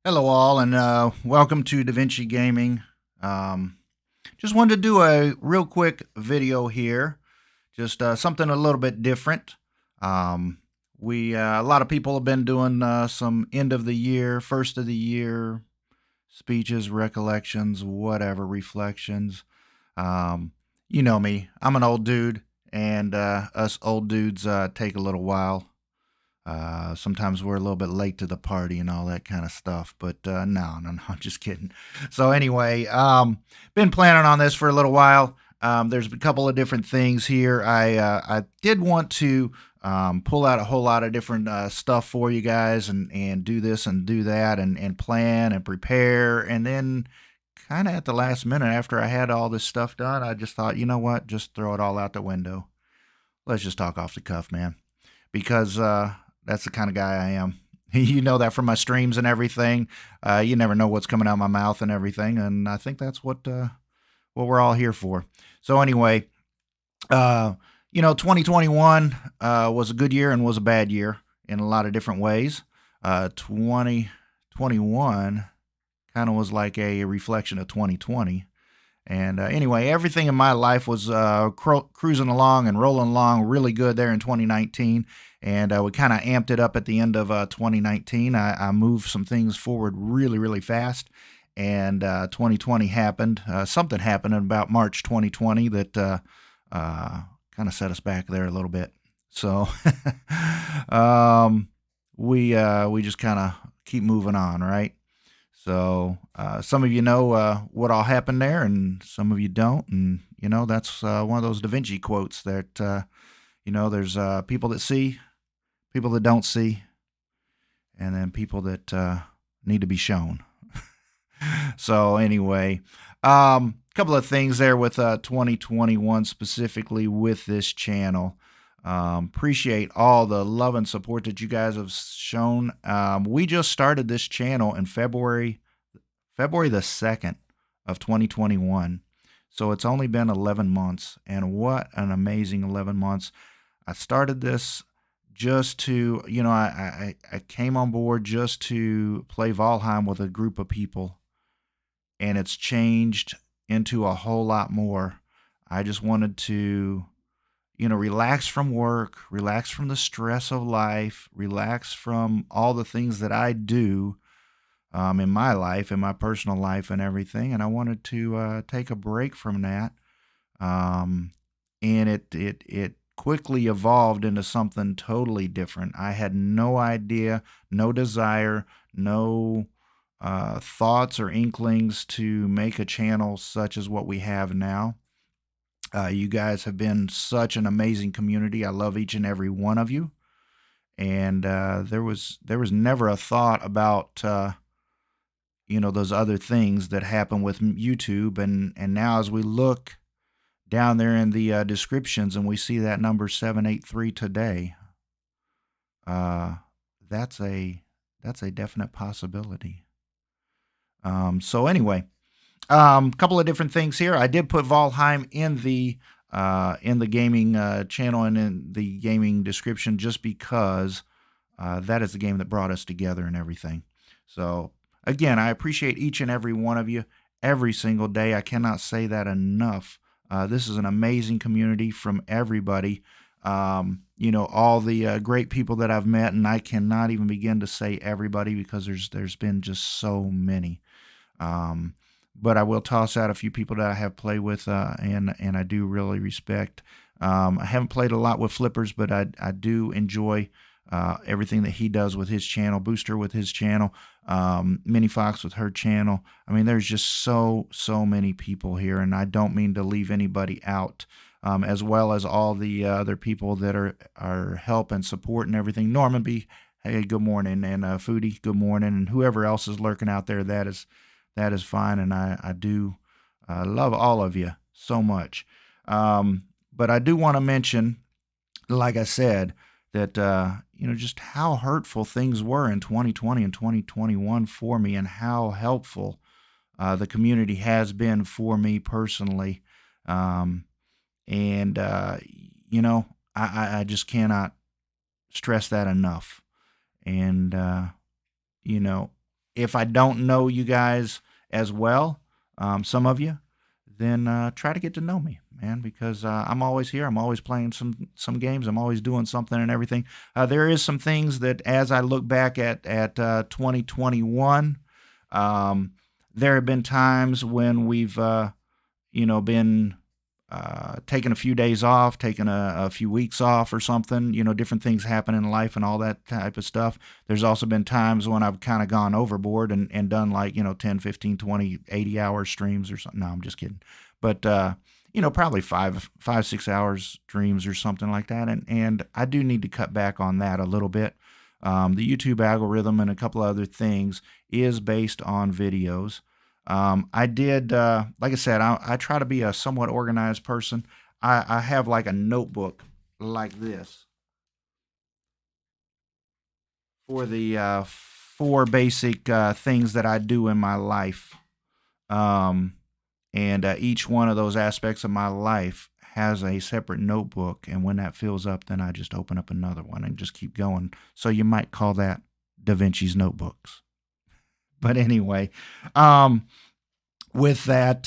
Hello, all, and welcome to DaVinci Gaming. Um, just wanted to do a real quick video here, just something a little bit different. Um, a lot of people have been doing some end of the year, first of the year speeches, recollections, whatever, reflections. Um, you know me, I'm an old dude, and us old dudes take a little while. Sometimes we're a little bit late to the party and all that kind of stuff, but no, I'm just kidding. So anyway, been planning on this for a little while. There's a couple of different things here. I did want to pull out a whole lot of different stuff for you guys and do this and do that and plan and prepare. And then kind of at the last minute after I had all this stuff done, I just thought, you know what, just throw it all out the window. Let's just talk off the cuff, man, because that's the kind of guy I am. You know that from my streams and everything. You never know what's coming out of my mouth and everything, and I think that's what we're all here for. So anyway, 2021 was a good year and was a bad year in a lot of different ways. 2021 kind of was like a reflection of 2020. And anyway, everything in my life was cruising along and rolling along really good there in 2019. And we kind of amped it up at the end of 2019. I moved some things forward really, really fast. And 2020 happened. Something happened in about March 2020 that kind of set us back there a little bit. So we just kind of keep moving on, right? So some of you know what all happened there, and some of you don't. And, that's one of those DaVinci quotes that, there's people that see, people that don't see, and then people that need to be shown. So anyway, couple of things there with 2021 specifically with this channel. Appreciate all the love and support that you guys have shown. We just started this channel in February the 2nd of 2021. So it's only been 11 months, and what an amazing 11 months. I started this just to, I came on board just to play Valheim with a group of people, and it's changed into a whole lot more. I just wanted to relax from work, relax from the stress of life, relax from all the things that I do in my life, in my personal life and everything. And I wanted to take a break from that. And it quickly evolved into something totally different. I had no idea, no desire, no thoughts or inklings to make a channel such as what we have now. You guys have been such an amazing community. I love each and every one of you. And there was never a thought about those other things that happen with YouTube. And now as we look down there in the descriptions and we see that number 783 today, that's a definite possibility. So anyway. Couple of different things here. I did put Valheim in the gaming channel and in the gaming description just because that is the game that brought us together and everything. So again, I appreciate each and every one of you every single day. I cannot say that enough. This is an amazing community from everybody. All the great people that I've met, and I cannot even begin to say everybody because there's been just so many. But I will toss out a few people that I have played with, and I do really respect. I haven't played a lot with Flippers, but I do enjoy everything that he does with his channel. Booster with his channel, Mini Fox with her channel. I mean, there's just so many people here, and I don't mean to leave anybody out. As well as all the other people that are help and support and everything. Norman B, hey, good morning, and Foodie, good morning, and whoever else is lurking out there, that is fine, and I do love all of you so much. But I do want to mention, like I said, that just how hurtful things were in 2020 and 2021 for me, and how helpful the community has been for me personally. I just cannot stress that enough. And if I don't know you guys as well, some of you, then try to get to know me, man, because I'm always here. I'm always playing some games. I'm always doing something and everything. There is some things that, as I look back at 2021, there have been times when we've been taking a few days off, taking a few weeks off or something, different things happen in life and all that type of stuff. There's also been times when I've kind of gone overboard and done like, 10, 15, 20, 80-hour streams or something. No, I'm just kidding. But, probably 6 hours streams or something like that. And I do need to cut back on that a little bit. The YouTube algorithm and a couple other things is based on videos. I did, like I said, I try to be a somewhat organized person. I have like a notebook like this for the 4 basic things that I do in my life. And each one of those aspects of my life has a separate notebook. And when that fills up, then I just open up another one and just keep going. So you might call that DaVinci's notebooks. But anyway, with that,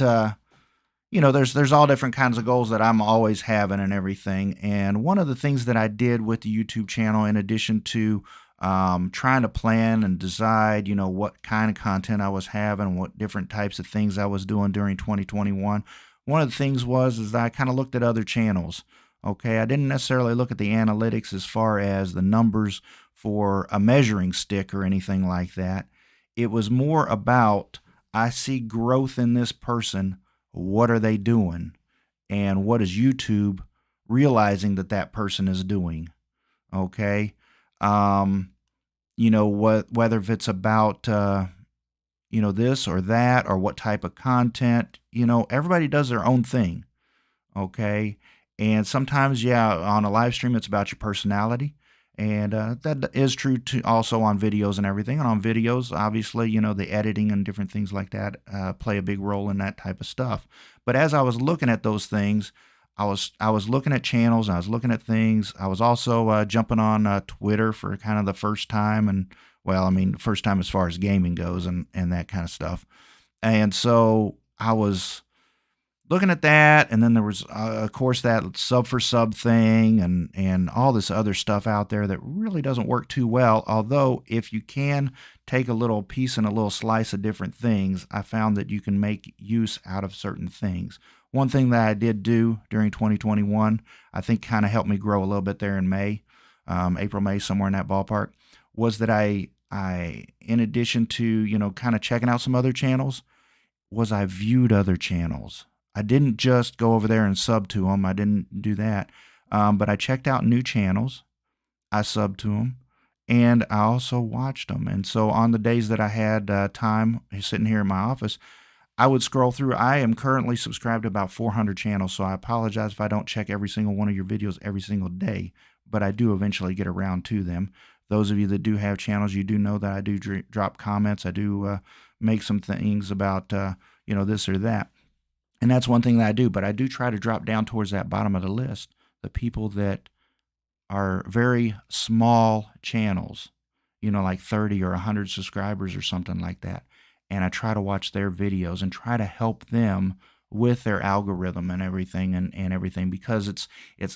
there's all different kinds of goals that I'm always having and everything. And one of the things that I did with the YouTube channel, in addition to trying to plan and decide, what kind of content I was having, what different types of things I was doing during 2021, one of the things is that I kind of looked at other channels. Okay, I didn't necessarily look at the analytics as far as the numbers for a measuring stick or anything like that. It was more about, I see growth in this person. What are they doing? And what is YouTube realizing that person is doing? Okay. Whether if it's about, this or that, or what type of content, everybody does their own thing. Okay. And sometimes, on a live stream, it's about your personality. And that is true also on videos and everything. And on videos, obviously, the editing and different things like that play a big role in that type of stuff. But as I was looking at those things, I was looking at channels, and I was looking at things. I was also jumping on Twitter for kind of the first time. And, first time as far as gaming goes and that kind of stuff. And so I was looking at that, and then there was, of course, that sub for sub thing and all this other stuff out there that really doesn't work too well. Although, if you can take a little piece and a little slice of different things, I found that you can make use out of certain things. One thing that I did do during 2021, I think kind of helped me grow a little bit there in May, April, May, somewhere in that ballpark, was that I in addition to, kind of checking out some other channels, was I viewed other channels. I didn't just go over there and sub to them. I didn't do that. But I checked out new channels. I subbed to them. And I also watched them. And so on the days that I had time sitting here in my office, I would scroll through. I am currently subscribed to about 400 channels. So I apologize if I don't check every single one of your videos every single day. But I do eventually get around to them. Those of you that do have channels, you do know that I do drop comments. I do make some things about, this or that. And that's one thing that I do, but I do try to drop down towards that bottom of the list, the people that are very small channels, like 30 or 100 subscribers or something like that. And I try to watch their videos and try to help them with their algorithm and everything and everything, because it's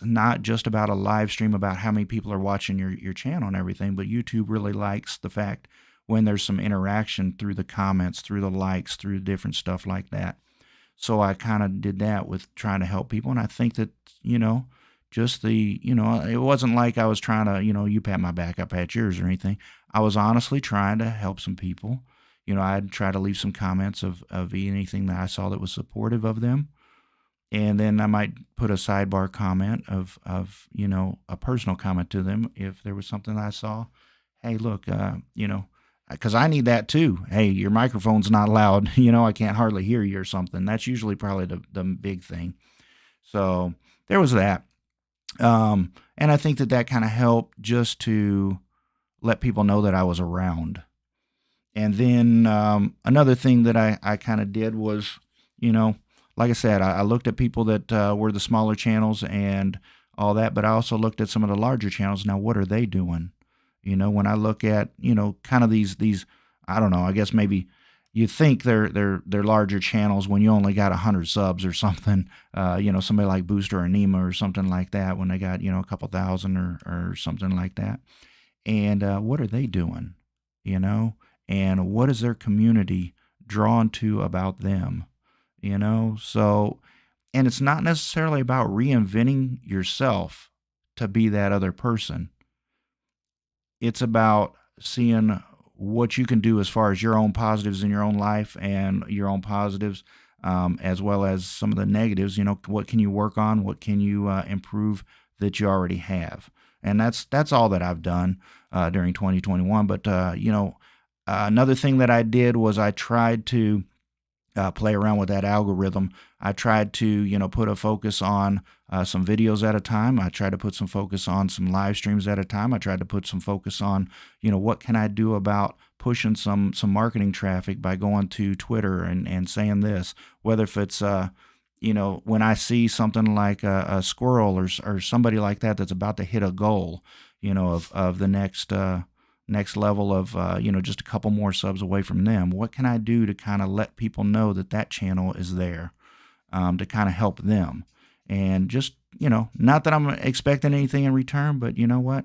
not just about a live stream about how many people are watching your channel and everything, but YouTube really likes the fact when there's some interaction through the comments, through the likes, through different stuff like that. So I kind of did that with trying to help people. And I think that, just it wasn't like I was trying to, you pat my back, I pat yours or anything. I was honestly trying to help some people. I'd try to leave some comments of anything that I saw that was supportive of them. And then I might put a sidebar comment of a personal comment to them if there was something that I saw. Hey, look, because I need that too. Hey, your microphone's not loud. I can't hardly hear you or something. That's usually probably the big thing. So there was that. And I think that kind of helped just to let people know that I was around. And then another thing that I kind of did was, like I said, I looked at people that were the smaller channels and all that, but I also looked at some of the larger channels. Now, what are they doing? When I look at, kind of these I don't know. I guess maybe you think they're larger channels when you only got 100 subs or something. Somebody like Booster or Nima or something like that when they got a couple thousand or something like that. And what are they doing? And what is their community drawn to about them? So, and it's not necessarily about reinventing yourself to be that other person. It's about seeing what you can do as far as your own positives in your own life and your own positives, as well as some of the negatives. What can you work on? What can you improve that you already have? And that's all that I've done during 2021. But another thing that I did was I tried to play around with that algorithm. I tried to, put a focus on some videos at a time. I tried to put some focus on some live streams at a time. I tried to put some focus on, what can I do about pushing some marketing traffic by going to Twitter and saying this, whether if it's, when I see something like a squirrel or somebody like that that's about to hit a goal, of the next level of, just a couple more subs away from them. What can I do to kind of let people know that channel is there, to kind of help them? And just, not that I'm expecting anything in return, but you know what?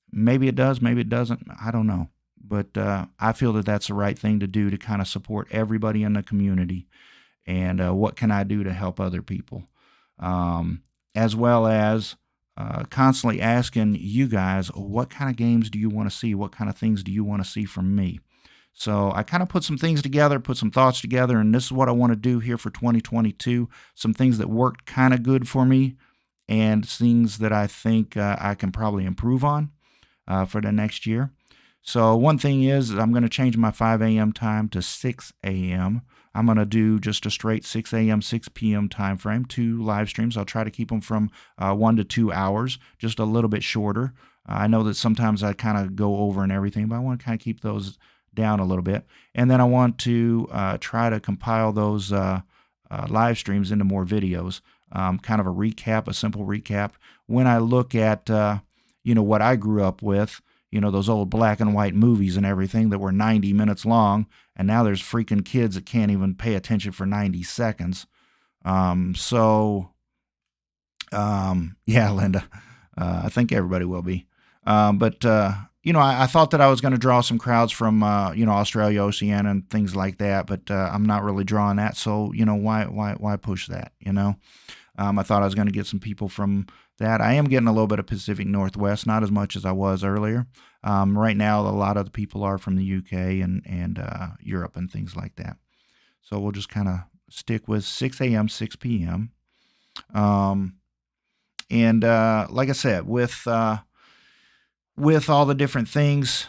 Maybe it does, maybe it doesn't. I don't know. But I feel that that's the right thing to do to kind of support everybody in the community. And what can I do to help other people? As well as constantly asking you guys, what kind of games do you want to see? What kind of things do you want to see from me? So I kind of put some things together, put some thoughts together, and this is what I want to do here for 2022. Some things that worked kind of good for me and things that I think I can probably improve on for the next year. So one thing is I'm going to change my 5 a.m. time to 6 a.m. I'm going to do just a straight 6 a.m., 6 p.m. time frame, 2 live streams. I'll try to keep them from 1 to 2 hours, just a little bit shorter. I know that sometimes I kind of go over and everything, but I want to kind of keep those down a little bit. And then I want to try to compile those live streams into more videos, kind of a recap, a simple recap. When I look at, what I grew up with, those old black and white movies and everything that were 90 minutes long, and now there's freaking kids that can't even pay attention for 90 seconds. Yeah, Linda, I think everybody will be. I thought that I was going to draw some crowds from, Australia, Oceania, and things like that, but I'm not really drawing that. So, why push that? I thought I was going to get some people from that. I am getting a little bit of Pacific Northwest, not as much as I was earlier. Right now, a lot of the people are from the UK and Europe and things like that. So we'll just kind of stick with 6 a.m., 6 p.m. Like I said, with all the different things,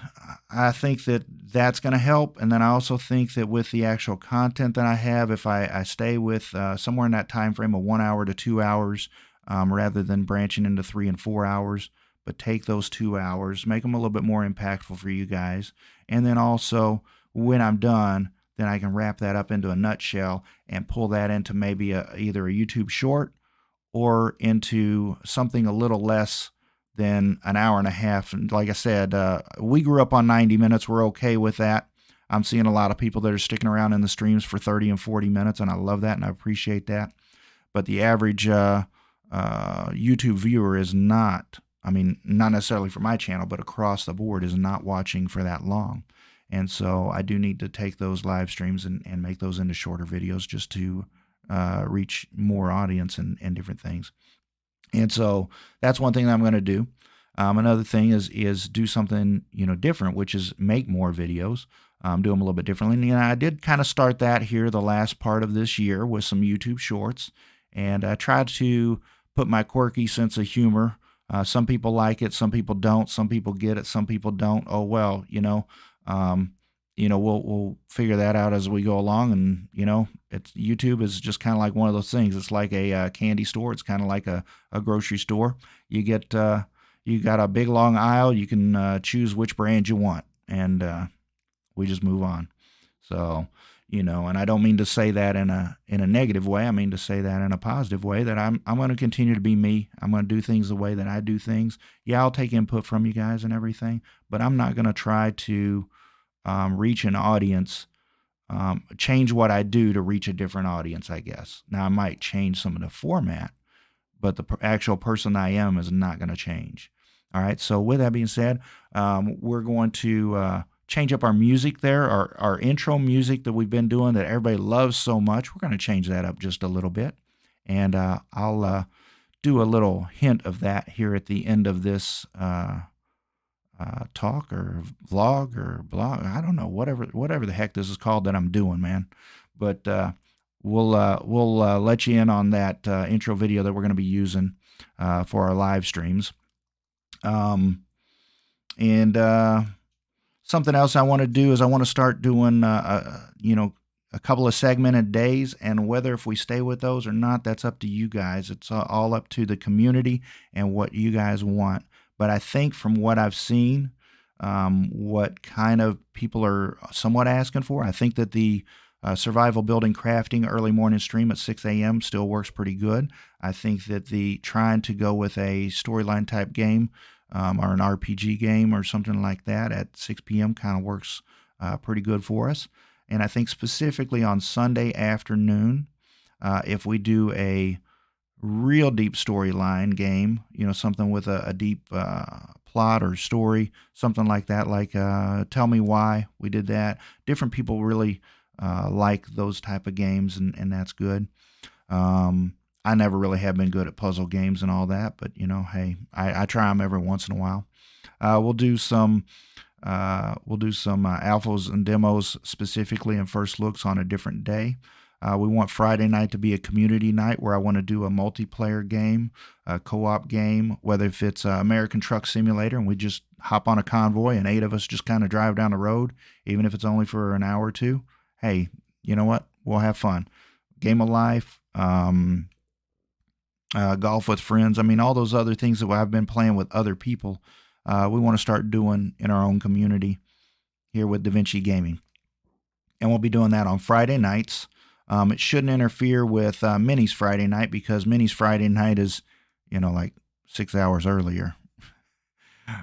I think that that's going to help. And then I also think that with the actual content that I have, if I stay with somewhere in that time frame of 1 hour to 2 hours, rather than branching into 3 and 4 hours, but take those 2 hours, make them a little bit more impactful for you guys. And then also, when I'm done, then I can wrap that up into a nutshell and pull that into maybe either a YouTube short or into something a little less than an hour and a half. And like I said, we grew up on 90 minutes. We're okay with that. I'm seeing a lot of people that are sticking around in the streams for 30 and 40 minutes, and I love that and I appreciate that. But the average YouTube viewer is not necessarily for my channel, but across the board is not watching for that long. And so I do need to take those live streams and make those into shorter videos just to reach more audience and different things. And so that's one thing that I'm going to do. Another thing is do something different, which is make more videos, do them a little bit differently. And I did kind of start that here the last part of this year with some YouTube shorts, and I tried to put my quirky sense of humor. Some people like it, some people don't. Some people get it, some people don't. Oh well, we'll figure that out as we go along. And YouTube is just kind of like one of those things. It's like a candy store. It's kind of like a grocery store. You got a big long aisle. You can choose which brand you want, and we just move on. So and I don't mean to say that in a negative way. I mean to say that in a positive way, that I'm going to continue to be me. I'm going to do things the way that I do things. Yeah, I'll take input from you guys and everything, but I'm not going to try to reach an audience, change what I do to reach a different audience, I guess. Now, I might change some of the format, but the actual person I am is not going to change. All right, so with that being said, we're going to change up our music there, our intro music that we've been doing that everybody loves so much. We're going to change that up just a little bit, and I'll do a little hint of that here at the end of this talk or vlog or blog. I don't know, whatever the heck this is called that I'm doing, man. But we'll let you in on that intro video that we're going to be using for our live streams. And something else I want to do is I want to start doing a couple of segmented days, and whether if we stay with those or not, that's up to you guys. It's all up to the community and what you guys want. But I think from what I've seen, what kind of people are somewhat asking for, I think that the survival building crafting early morning stream at 6 a.m. still works pretty good. I think that the trying to go with a storyline type game or an RPG game or something like that at 6 p.m. kind of works pretty good for us. And I think specifically on Sunday afternoon, if we do a real deep storyline game, something with a deep plot or story, something like that, like Tell Me Why, we did that. Different people really like those type of games, and that's good. I never really have been good at puzzle games and all that, but hey, I try them every once in a while. We'll do some alphas and demos specifically and first looks on a different day. We want Friday night to be a community night where I want to do a multiplayer game, a co-op game, whether if it's American Truck Simulator and we just hop on a convoy and 8 of us just kind of drive down the road, even if it's only for an hour or two. Hey, you know what? We'll have fun. Game of Life, golf with friends. I mean, all those other things that I've been playing with other people, we want to start doing in our own community here with DaVinci Gaming. And we'll be doing that on Friday nights. It shouldn't interfere with Minnie's Friday night, because Minnie's Friday night is, like 6 hours earlier,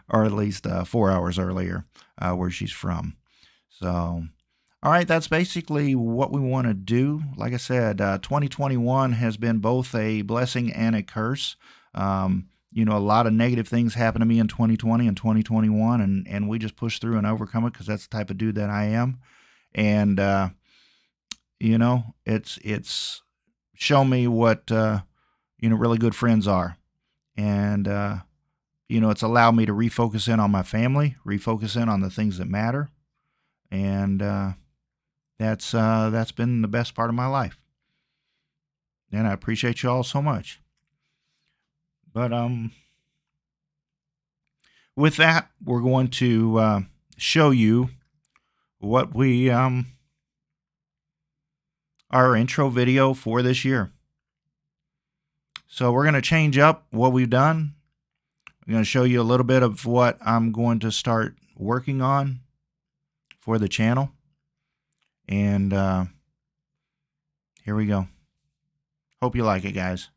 or at least 4 hours earlier where she's from. So, all right, that's basically what we want to do. Like I said, 2021 has been both a blessing and a curse. A lot of negative things happened to me in 2020 and 2021, and we just push through and overcome it because that's the type of dude that I am. And, it's shown me what, really good friends are. And, it's allowed me to refocus in on my family, refocus in on the things that matter. And that's been the best part of my life. And I appreciate you all so much. But with that, we're going to show you what we our intro video for this year. So we're going to change up what we've done. I'm going to show you a little bit of what I'm going to start working on for the channel. And here we go. Hope you like it, guys.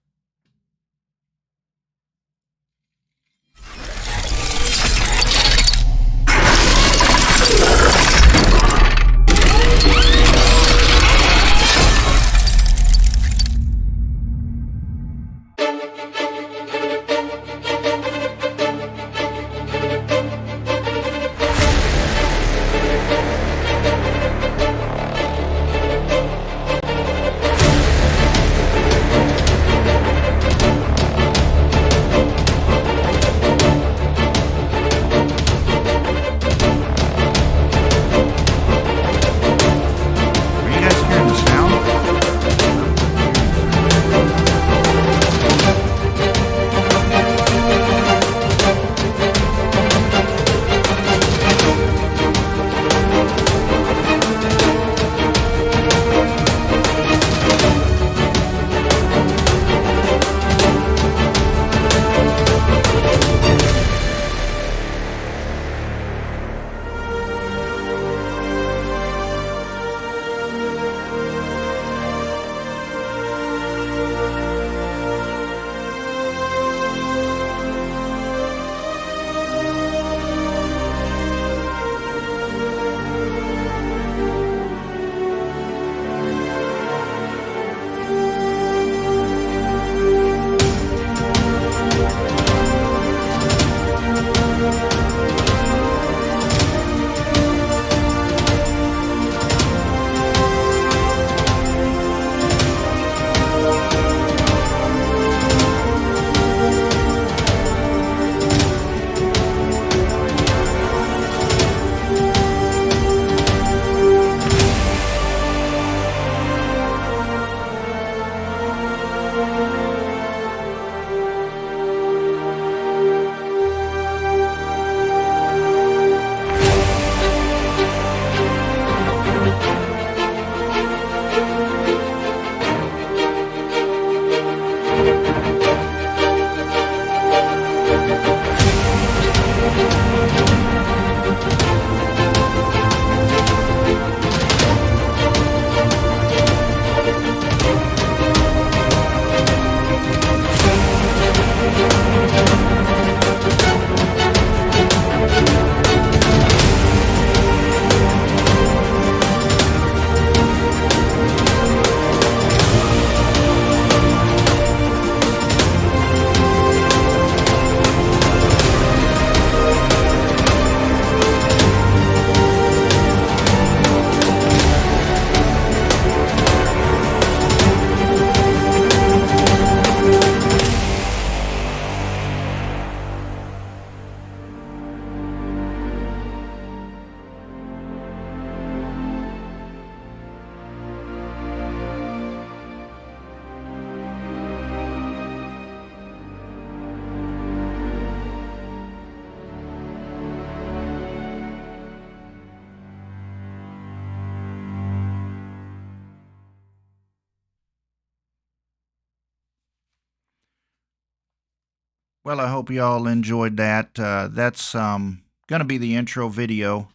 Well, I hope you all enjoyed that. That's going to be the intro video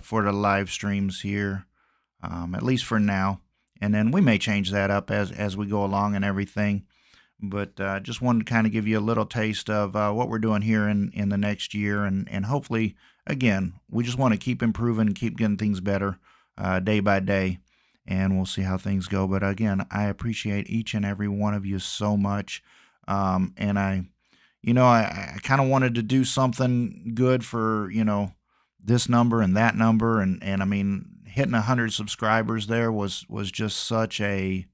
for the live streams here, at least for now. And then we may change that up as we go along and everything. But just wanted to kind of give you a little taste of what we're doing here in the next year. And hopefully, again, we just want to keep improving and keep getting things better day by day. And we'll see how things go. But again, I appreciate each and every one of you so much. And I kind of wanted to do something good for, this number and that number. And I mean, hitting 100 subscribers there was just such a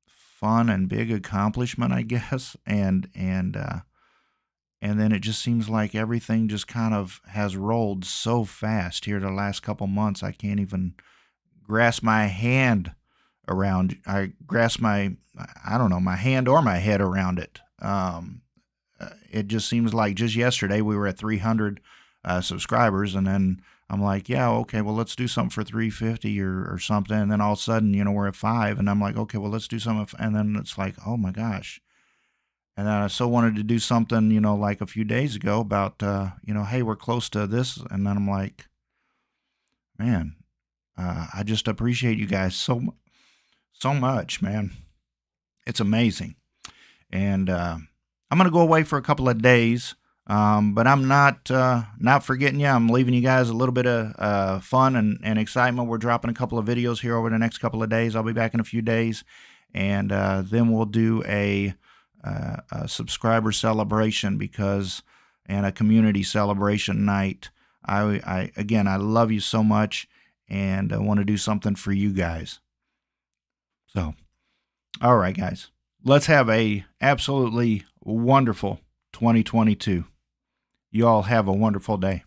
fun and big accomplishment, I guess. And then it just seems like everything just kind of has rolled so fast here the last couple months. I can't even grasp my hand around. I grasp my hand or my head around it. It just seems like just yesterday we were at 300 subscribers, and then I'm like, yeah, okay, well, let's do something for 350 or something. And then all of a sudden, we're at 5, and I'm like, okay, well, let's do something. And then it's like, oh my gosh. And then I so wanted to do something, like a few days ago about, hey, we're close to this. And then I'm like, man, I just appreciate you guys so much, man. It's amazing. And I'm going to go away for a couple of days. But I'm not forgetting you. I'm leaving you guys a little bit of fun and excitement. We're dropping a couple of videos here over the next couple of days. I'll be back in a few days, and then we'll do a subscriber celebration and a community celebration night. Again, I love you so much, and I want to do something for you guys. So, all right, guys, let's have a absolutely wonderful 2022. You all have a wonderful day.